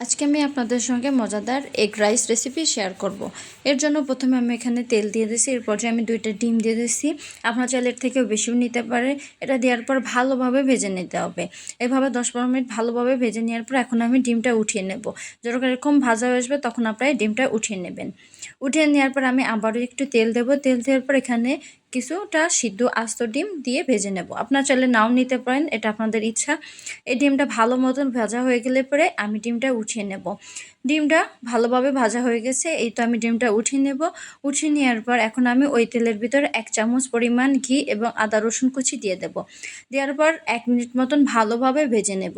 আজকে আমি আপনাদের সঙ্গে মজাদার এগ রাইস রেসিপি শেয়ার করব। এর জন্য প্রথমে আমি এখানে তেল দিয়ে দিয়েছি, এরপর আমি 2টা ডিম দিয়ে দিয়েছি। আপনার চাইলে এর থেকেও বেশিও নিতে পারে। এটা দেওয়ার পর ভালোভাবে ভেজে নিতে হবে। এভাবে 10-12 মিনিট ভালোভাবে ভেজে নেওয়ার পর এখন আমি ডিমটা উঠিয়ে নেব। যখন এরকম ভাজা হয়ে আসবে তখন আপনারা ডিমটা উঠিয়ে নেবেন। উঠিয়ে নেওয়ার পর আমি আবারও একটু তেল দেব। তেল দেওয়ার পর এখানে কিছুটা সিদ্ধ আস্ত ডিম দিয়ে ভেজে নেব। আপনার চাইলে নাও নিতে পারেন, এটা আপনাদের ইচ্ছা। এই ডিমটা ভালো মতন ভাজা হয়ে গেলে পরে আমি ডিমটা উঠিয়ে নেব। ডিমটা ভালোভাবে ভাজা হয়ে গেছে, এই তো আমি ডিমটা উঠিয়ে নেব। উঠিয়ে নেওয়ার পর এখন আমি ওই তেলের ভিতরে 1 চামচ পরিমাণ ঘি এবং আদা রসুন কুচি দিয়ে দেব। দেওয়ার পর 1 মিনিট মতন ভালোভাবে ভেজে নেব।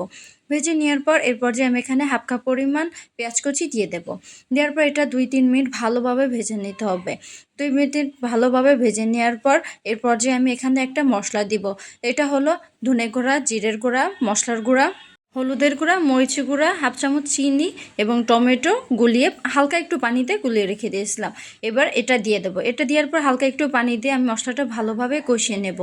ভেজে নেওয়ার পর এরপর যে আমি এখানে হাফ কাপ পরিমাণ পেঁয়াজ কুচি দিয়ে দেব। দেওয়ার পর এটা 2-3 মিনিট ভালোভাবে ভেজে নিতে হবে। 2 মিনিট ভালোভাবে ভেজে নেওয়ার পর এরপর যে আমি এখানে একটা মশলা দিব। এটা হলো ধনে গুঁড়া, জিরের গুঁড়া, মশলার গুঁড়া, হলুদের গুঁড়া, মরিচের গুঁড়া, হাফ চামচ চিনি এবং টমেটো গুলিয়ে হালকা একটু পানিতে গুলিয়ে রেখে দিয়েছিলাম। এবার এটা দিয়ে দেবো। এটা দেওয়ার পর হালকা একটু পানি দিয়ে আমি মশলাটা ভালোভাবে কষিয়ে নেব।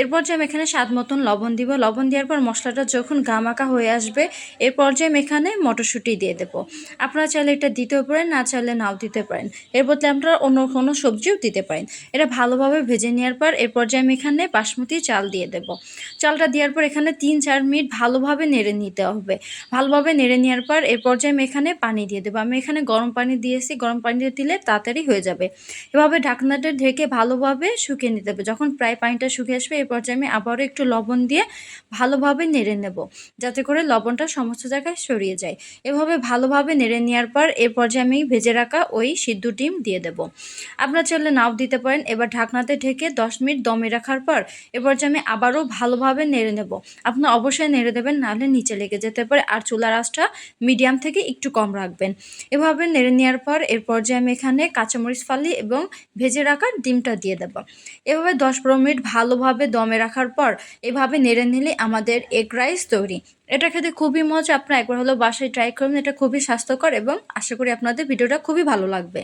এরপর যে আমি এখানে স্বাদ মতন লবণ দিব। লবণ দেওয়ার পর মশলাটা যখন গামাখা হয়ে আসবে এরপর যে আমি এখানে মটরশুঁটি দিয়ে দেবো। আপনারা চাইলে এটা দিতেও পারেন, না চাইলে নাও দিতে পারেন। এর বদলে আপনারা অন্য কোনো সবজিও দিতে পারেন। এটা ভালোভাবে ভেজে নেওয়ার পর এরপর যে আমি এখানে বাসমতি চাল দিয়ে দেবো। চালটা দেওয়ার পর এখানে 3-4 মিনিট ভালোভাবে নেড়ে নিতে হবে। ভালোভাবে নেড়ে নেওয়ার পর এরপর যে আমি এখানে পানি দিয়ে দেবো। আমি এখানে গরম পানি দিয়েছি, গরম পানি দিলে তাড়াতাড়ি হয়ে যাবে। এভাবে ঢাকনাটা ঢেকে ভালোভাবে শুকিয়ে নিতে হবে। যখন প্রায় পানিটা শুকিয়ে আসবে এরপর যে আমি আবারও একটু লবণ দিয়ে ভালোভাবে নেড়ে নেব, যাতে করে লবণটা সমস্ত জায়গায় ছড়িয়ে যায়। এভাবে ভালোভাবে নেড়ে নেওয়ার পর এরপর যে আমি ভেজে রাখা ওই সিদ্ধ ডিম দিয়ে দেব। আপনার চাইলে নাও দিতে পারেন। এবার ঢাকনাতে ঢেকে 10 মিনিট দমে রাখার পর এরপর যে আমি আবারও ভালোভাবে নেড়ে নেব। আপনার অবশ্যই নেড়ে দেবেন, নাহলে নিচে লেগে যেতে পারে। আর চুলার আঁচটা মিডিয়াম থেকে একটু কম রাখবেন। এভাবে নেড়ে নেওয়ার পর এরপর যে আমি এখানে কাঁচামরিচ ফালি এবং ভেজে রাখা ডিমটা দিয়ে দেব। এভাবে 10-15 মিনিট ভালোভাবে দমে রাখার পর এভাবে নেড়ে নিলে আমাদের এগ রাইস তৈরি। এটা খেতে খুবই মজা। আপনারা একবার হলেও বাসায় ট্রাই করবেন। এটা খুবই স্বাস্থ্যকর এবং আশা করি আপনাদের ভিডিওটা খুবই ভালো লাগবে।